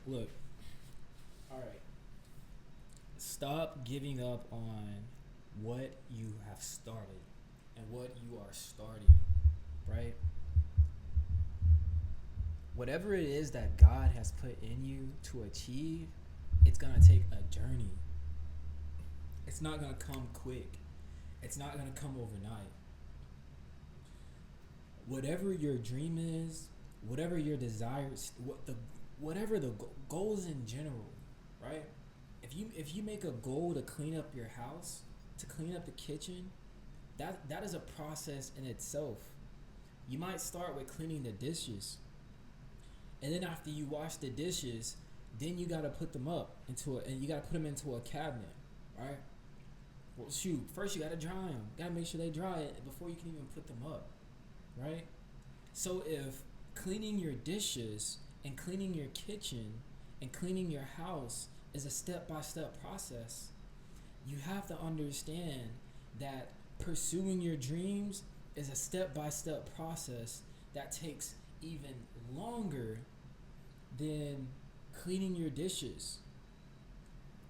Look, all right. Stop giving up on what you have started and what you are starting, right? Whatever it is that God has put in you to achieve, it's going to take a journey. It's not going to come quick. It's not going to come overnight. Whatever your dream is, whatever your desires, whatever the goals in general, right? If you make a goal to clean up your house, to clean up the kitchen, that is a process in itself. You might start with cleaning the dishes, and then after you wash the dishes, then you gotta put them up and you gotta put them into a cabinet, right? Well, shoot, first you gotta dry them. You gotta make sure they dry it before you can even put them up, right? So if cleaning your dishes and cleaning your kitchen and cleaning your house is a step-by-step process, you have to understand that pursuing your dreams is a step-by-step process that takes even longer than cleaning your dishes.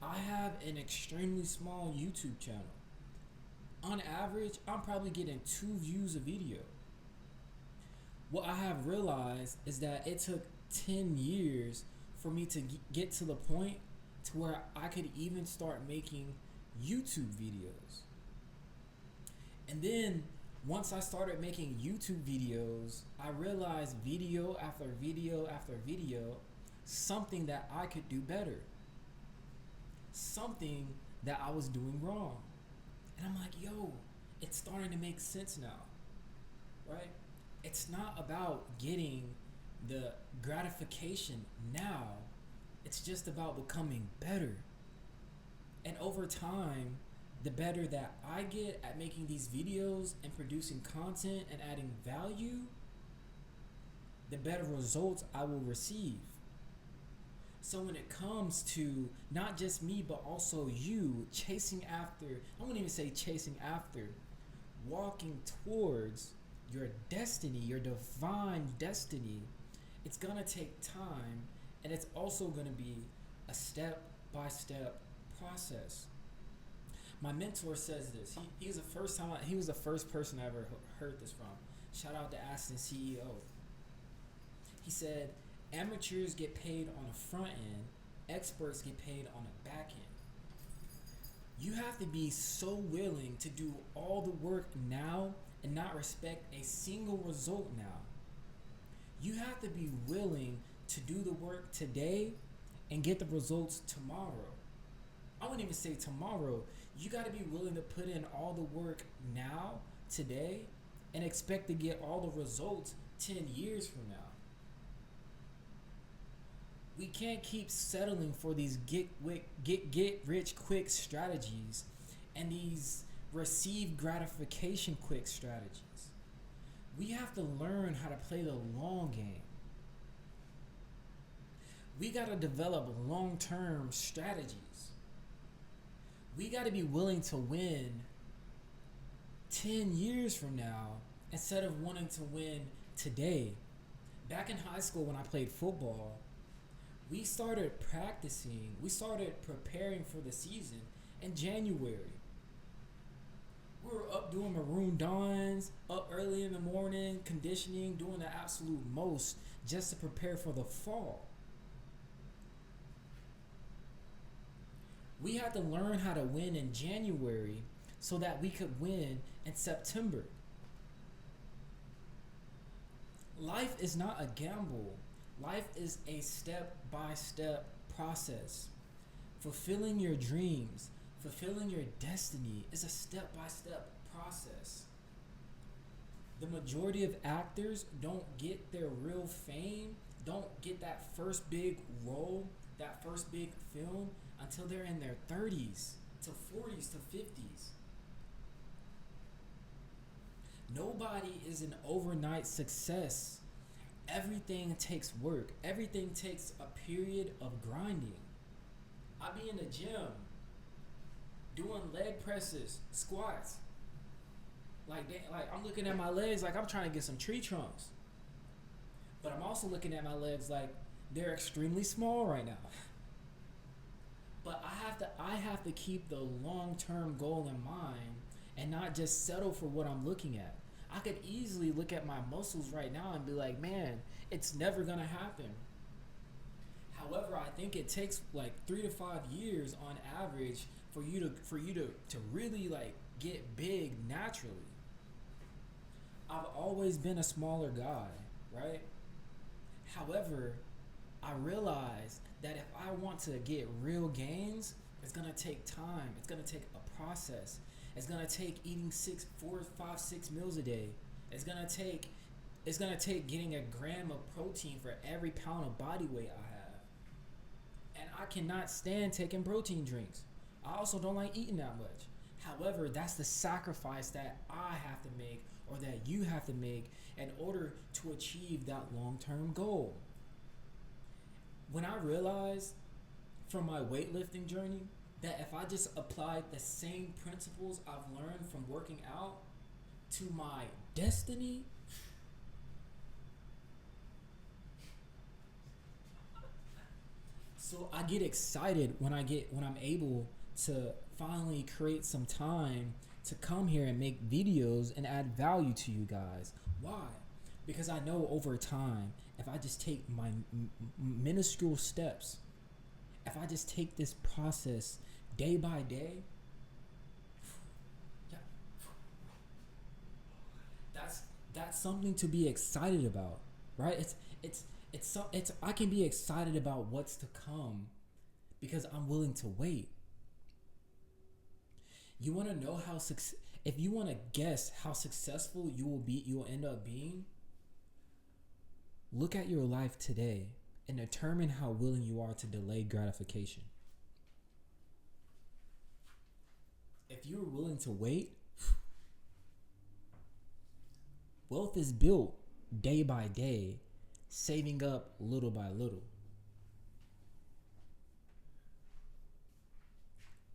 I have an extremely small YouTube channel. On average, I'm probably getting 2 views a video. What I have realized is that it took 10 years for me to get to the point to where I could even start making YouTube videos. And then once I started making YouTube videos, I realized video after video after video, something that I could do better. Something that I was doing wrong. And I'm like, yo, it's starting to make sense now, right? It's not about getting the gratification now. It's just about becoming better. And over time, the better that I get at making these videos and producing content and adding value, the better results I will receive. So when it comes to not just me, but also you chasing after, I wouldn't even say chasing after, walking towards your destiny, your divine destiny, it's going to take time, and it's also going to be a step-by-step process. My mentor says this. He was the first person I ever heard this from. Shout out to Aston CEO. He said, amateurs get paid on the front end, experts get paid on the back end. You have to be so willing to do all the work now and not respect a single result now. You have to be willing to do the work today and get the results tomorrow. I wouldn't even say tomorrow. You got to be willing to put in all the work now, today, and expect to get all the results 10 years from now. We can't keep settling for these get rich quick strategies and these receive gratification quick strategies. We have to learn how to play the long game. We got to develop long-term strategies. We got to be willing to win 10 years from now instead of wanting to win today. Back in high school when I played football, we started preparing for the season in January. We were up doing maroon dawns, up early in the morning, conditioning, doing the absolute most just to prepare for the fall. We had to learn how to win in January so that we could win in September. Life is not a gamble. Life is a step-by-step process. Fulfilling your dreams, fulfilling your destiny is a step-by-step process. The majority of actors don't get their real fame, don't get that first big role, that first big film until they're in their 30s to 40s to 50s. Nobody is an overnight success. Everything takes work. Everything takes a period of grinding. I be in the gym doing leg presses, squats. Like I'm looking at my legs like I'm trying to get some tree trunks. But I'm also looking at my legs like, They're extremely small right now. But I have to keep the long-term goal in mind and not just settle for what I'm looking at. I could easily look at my muscles right now and be like, "Man, it's never going to happen." However, I think it takes like 3 to 5 years on average for you to really like get big naturally. I've always been a smaller guy, right? However, I realized that if I want to get real gains, it's gonna take time. It's gonna take a process. It's gonna take eating 6 meals a day. It's gonna take it's gonna take getting a gram of protein for every pound of body weight I have. And I cannot stand taking protein drinks. I also don't like eating that much. However, that's the sacrifice that I have to make or that you have to make in order to achieve that long term goal. When I realized from my weightlifting journey that if I just applied the same principles I've learned from working out to my destiny, so I get excited when I'm able to finally create some time to come here and make videos and add value to you guys. Why? Because I know over time, if I just take my minuscule steps, if I just take this process day by day, yeah, that's that's something to be excited about, right? It's I can be excited about what's to come because I'm willing to wait. You want to know if you want to guess how successful you will end up being, look at your life today and determine how willing you are to delay gratification. If you're willing to wait, wealth is built day by day, saving up little by little.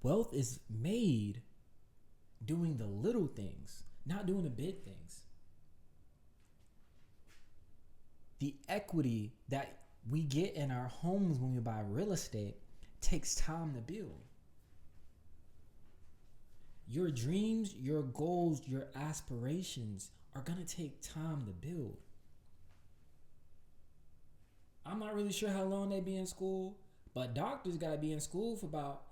Wealth is made doing the little things, not doing the big things. The equity that we get in our homes when we buy real estate takes time to build. Your dreams, your goals, your aspirations are going to take time to build. I'm not really sure how long they be in school, but doctors got to be in school for about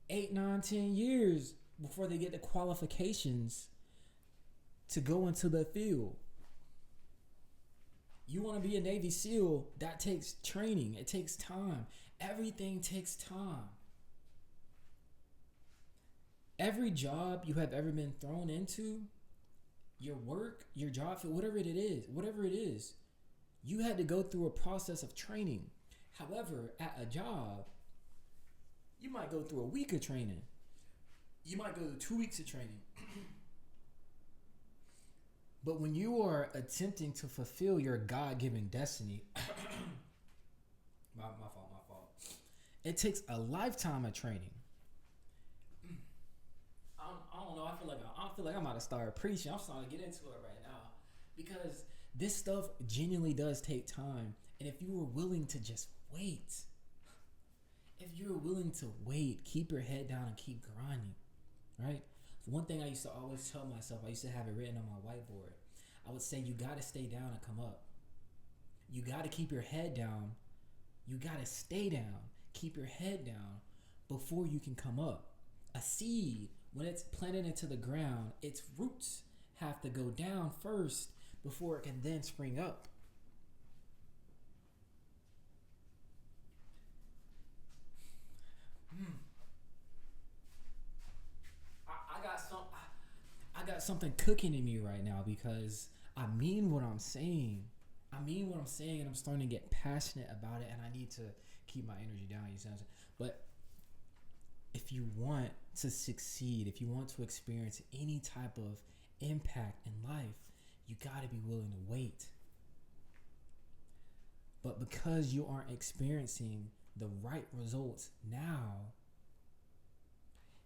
8, 9, 10 years before they get the qualifications to go into the field. You want to be a Navy SEAL, that takes training. It takes time. Everything takes time. Every job you have ever been thrown into, your work, your job, whatever it is, you had to go through a process of training. However, at a job, you might go through a week of training. You might go through 2 weeks of training. But when you are attempting to fulfill your God-given destiny, my fault. It takes a lifetime of training. I don't know. I feel like I'm about to start preaching. I'm starting to get into it right now because this stuff genuinely does take time. And if you were willing to just wait, keep your head down and keep grinding, right? One thing I used to always tell myself, I used to have it written on my whiteboard. I would say, you got to stay down and come up. You got to keep your head down. You got to stay down. Keep your head down before you can come up. A seed, when it's planted into the ground, its roots have to go down first before it can then spring up. I got something cooking in me right now because I mean what I'm saying. And I'm starting to get passionate about it, and I need to keep my energy down. You see what I'm saying? But if you want to succeed, if you want to experience any type of impact in life, you got to be willing to wait. But because you aren't experiencing the right results now,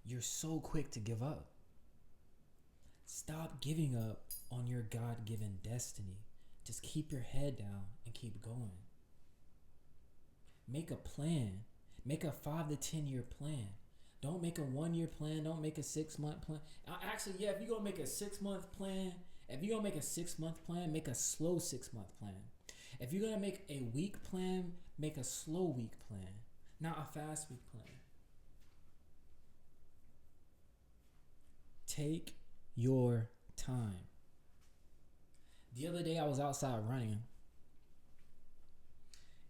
you're so quick to give up. Stop giving up on your God-given destiny. Just keep your head down and keep going. Make a plan. Make a 5 to 10 year plan. Don't make a 1 year plan. Don't make a 6 month plan. Actually, yeah, if you're going to make a 6 month plan, if you're going to make a 6 month plan, make a slow 6 month plan. If you're going to make a week plan, make a slow week plan, not a fast week plan. Take your time. The other day I was outside running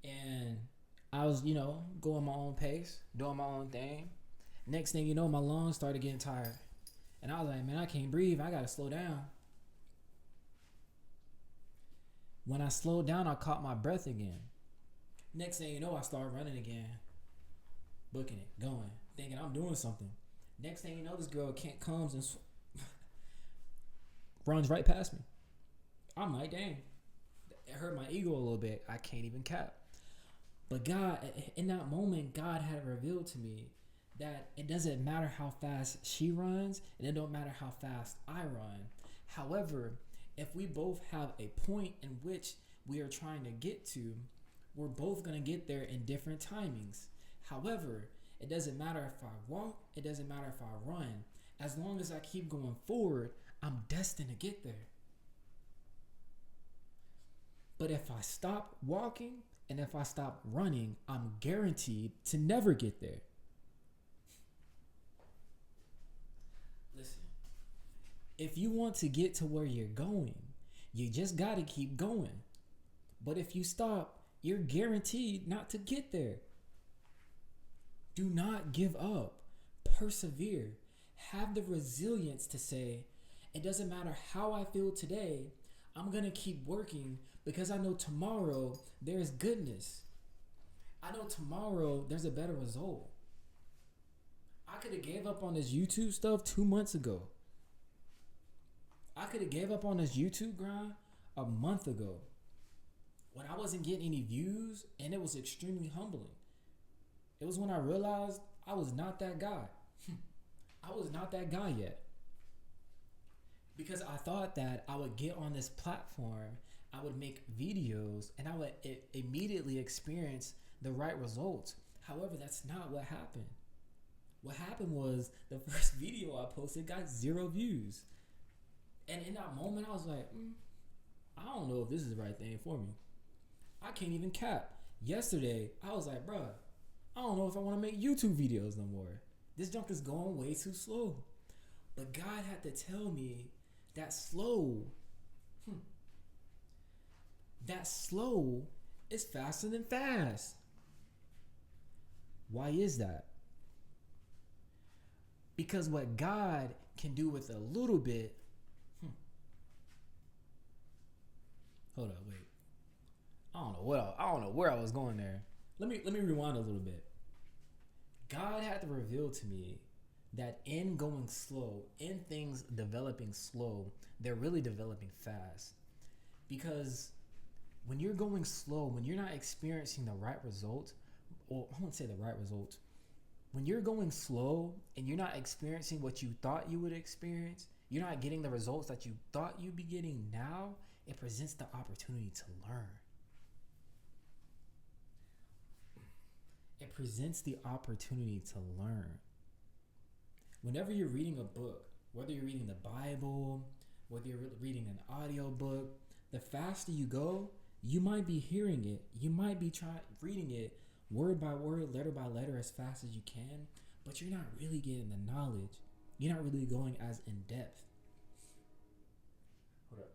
and I was, going my own pace, doing my own thing. Next thing you know, my lungs started getting tired. And I was like, man, I can't breathe. I got to slow down. When I slowed down, I caught my breath again. Next thing you know, I started running again, booking it, going, thinking I'm doing something. Next thing you know, this girl comes and runs right past me. I'm like, dang, it hurt my ego a little bit. I can't even cap. But God, in that moment, God had revealed to me that it doesn't matter how fast she runs, and it don't matter how fast I run. However, if we both have a point in which we are trying to get to, we're both going to get there in different timings. However, it doesn't matter if I walk, it doesn't matter if I run. As long as I keep going forward, I'm destined to get there. But if I stop walking and if I stop running, I'm guaranteed to never get there. Listen, if you want to get to where you're going, you just got to keep going. But if you stop, you're guaranteed not to get there. Do not give up. Persevere. Have the resilience to say, it doesn't matter how I feel today, I'm going to keep working because I know tomorrow there's goodness. I know tomorrow there's a better result. I could have gave up on this YouTube stuff 2 months ago. I could have gave up on this YouTube grind a month ago when I wasn't getting any views, and it was extremely humbling. It was when I realized I was not that guy. I was not that guy yet. Because I thought that I would get on this platform, I would make videos, and I would immediately experience the right results. However, that's not what happened. What happened was the first video I posted got 0 views. And in that moment, I was like, I don't know if this is the right thing for me. I can't even cap. Yesterday, I was like, bruh, I don't know if I want to make YouTube videos no more. This junk is going way too slow. But God had to tell me that slow is faster than fast. Why is that? Because what God can do with a little bit. Hold up, wait. I don't know where I was going there. Let me rewind a little bit. God had to reveal to me that in going slow, in things developing slow, they're really developing fast. Because when you're going slow, when you're not experiencing the right result, or I won't say the right result, when you're going slow and you're not experiencing what you thought you would experience, you're not getting the results that you thought you'd be getting now, it presents the opportunity to learn. It presents the opportunity to learn. Whenever you're reading a book, whether you're reading the Bible, whether you're reading an audio book, the faster you go, you might be hearing it. You might be reading it word by word, letter by letter as fast as you can, but you're not really getting the knowledge. You're not really going as in depth. Hold up.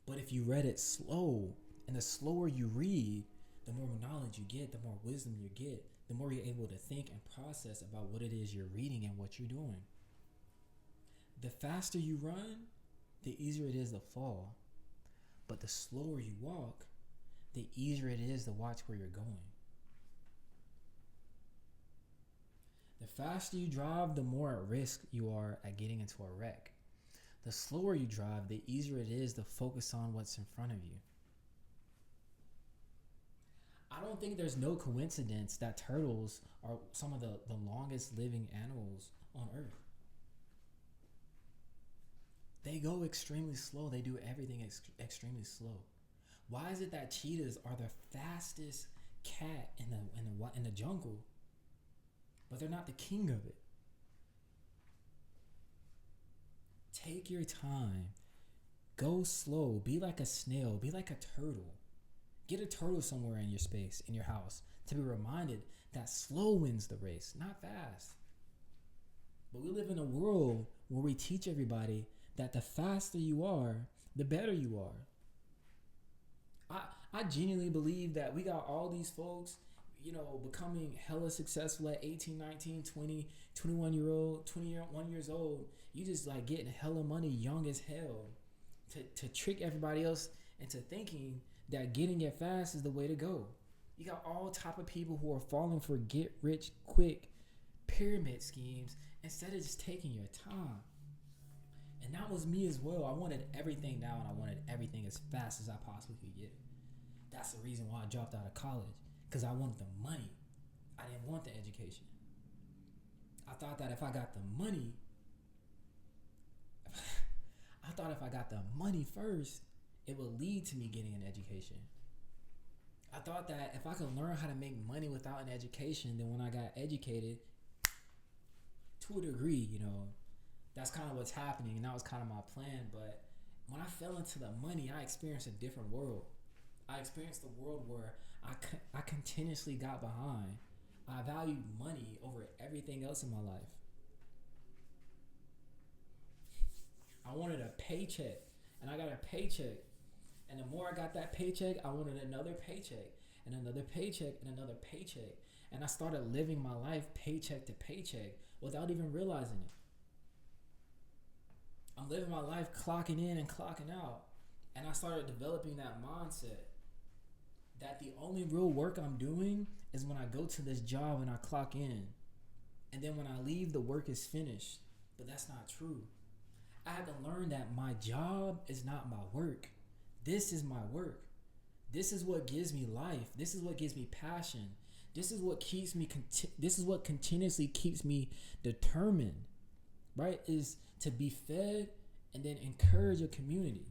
But if you read it slow, and the slower you read, the more knowledge you get, the more wisdom you get, the more you're able to think and process about what it is you're reading and what you're doing. The faster you run, the easier it is to fall. But the slower you walk, the easier it is to watch where you're going. The faster you drive, the more at risk you are at getting into a wreck. The slower you drive, the easier it is to focus on what's in front of you. I don't think there's no coincidence that turtles are some of the longest living animals on Earth. They go extremely slow. They do everything extremely slow. Why is it that cheetahs are the fastest cat in the jungle, but they're not the king of it. Take your time. Go slow. Be like a snail. Be like a turtle. Get a turtle somewhere in your space, in your house, to be reminded that slow wins the race, not fast. But we live in a world where we teach everybody that the faster you are, the better you are. I genuinely believe that we got all these folks, becoming hella successful at 18, 19, 20, 21 years old. You just like getting hella money young as hell to trick everybody else into thinking that getting it fast is the way to go. You got all type of people who are falling for get rich quick pyramid schemes instead of just taking your time. And that was me as well. I wanted everything now, and I wanted everything as fast as I possibly could get it. That's the reason why I dropped out of college, because I wanted the money. I didn't want the education. I thought that if I got the money first, it would lead to me getting an education. I thought that if I could learn how to make money without an education, then when I got educated, to a degree, that's kind of what's happening, and that was kind of my plan. But when I fell into the money, I experienced a different world. I experienced a world where I continuously got behind. I valued money over everything else in my life. I wanted a paycheck, and I got a paycheck. And the more I got that paycheck, I wanted another paycheck, and another paycheck, and another paycheck. And I started living my life paycheck to paycheck without even realizing it. I'm living my life clocking in and clocking out. And I started developing that mindset that the only real work I'm doing is when I go to this job and I clock in. And then when I leave, the work is finished. But that's not true. I had to learn that my job is not my work. This is my work. This is what gives me life. This is what gives me passion. This is what keeps me. This is what continuously keeps me determined. Right? Is to be fed and then encourage a community.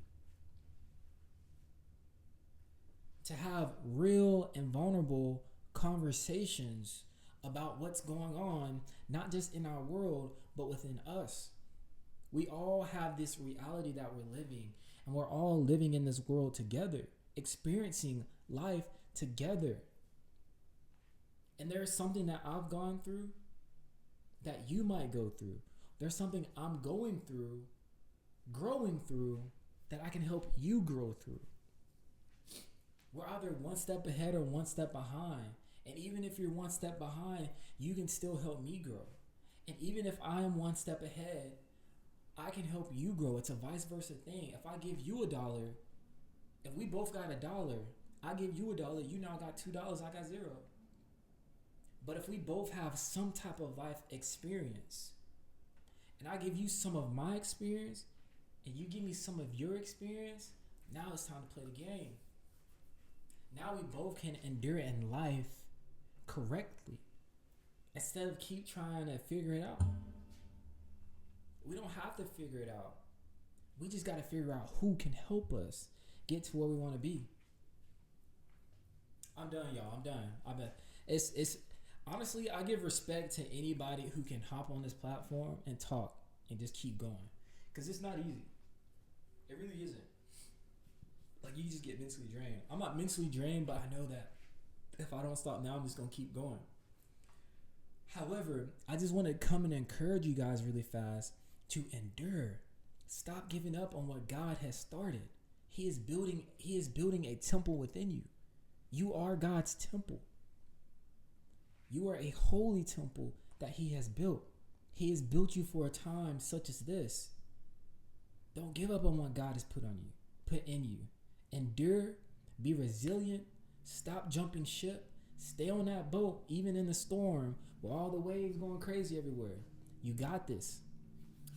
To have real and vulnerable conversations about what's going on, not just in our world, but within us. We all have this reality that we're living, and we're all living in this world together, experiencing life together. And there's something that I've gone through that you might go through. There's something I'm going through, growing through, that I can help you grow through. We're either one step ahead or one step behind. And even if you're one step behind, you can still help me grow. And even if I am one step ahead, I can help you grow. It's a vice versa thing. If I give you $1, if we both got $1, I give you $1, you now got $2, I got 0. But if we both have some type of life experience, and I give you some of my experience, and you give me some of your experience, now it's time to play the game. Now we both can endure in life correctly, instead of keep trying to figure it out. We don't have to figure it out. We just got to figure out who can help us get to where we want to be. I'm done, y'all. I'm done. It's honestly, I give respect to anybody who can hop on this platform and talk and just keep going, because it's not easy. It really isn't. Like, you just get mentally drained. I'm not mentally drained, but I know that if I don't stop now, I'm just going to keep going. However, I just want to come and encourage you guys really fast to endure. Stop giving up on what God has started. He is building a temple within you. You are God's temple. You are a holy temple that He has built. He has built you for a time such as this. Don't give up on what God has put in you. Endure, be resilient, stop jumping ship, stay on that boat, even in the storm, with all the waves going crazy everywhere. You got this.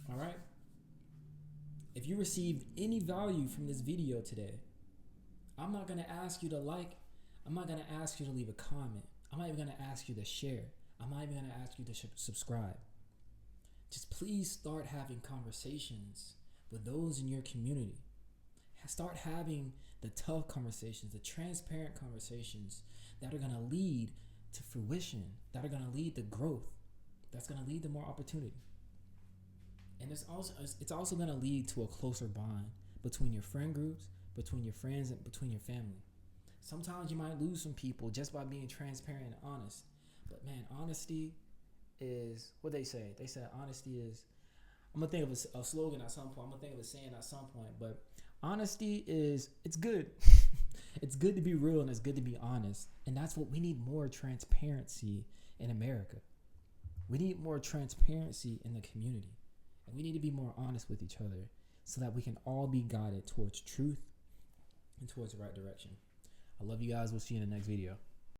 All right? If you received any value from this video today, I'm not going to ask you to like. I'm not going to ask you to leave a comment. I'm not even going to ask you to share. I'm not even going to ask you to subscribe. Just please start having conversations with those in your community. Start having the tough conversations, the transparent conversations, that are going to lead to fruition, that are going to lead to growth, that's going to lead to more opportunity. And it's also going to lead to a closer bond between your friend groups, between your friends, and between your family. Sometimes you might lose some people just by being transparent and honest. But man, honesty is what they say. They said honesty is, I'm going to think of a slogan at some point. I'm going to think of a saying at some point. But honesty is, it's good. It's good to be real and it's good to be honest. And that's what we need, more transparency in America. We need more transparency in the community. And we need to be more honest with each other so that we can all be guided towards truth and towards the right direction. I love you guys. We'll see you in the next video.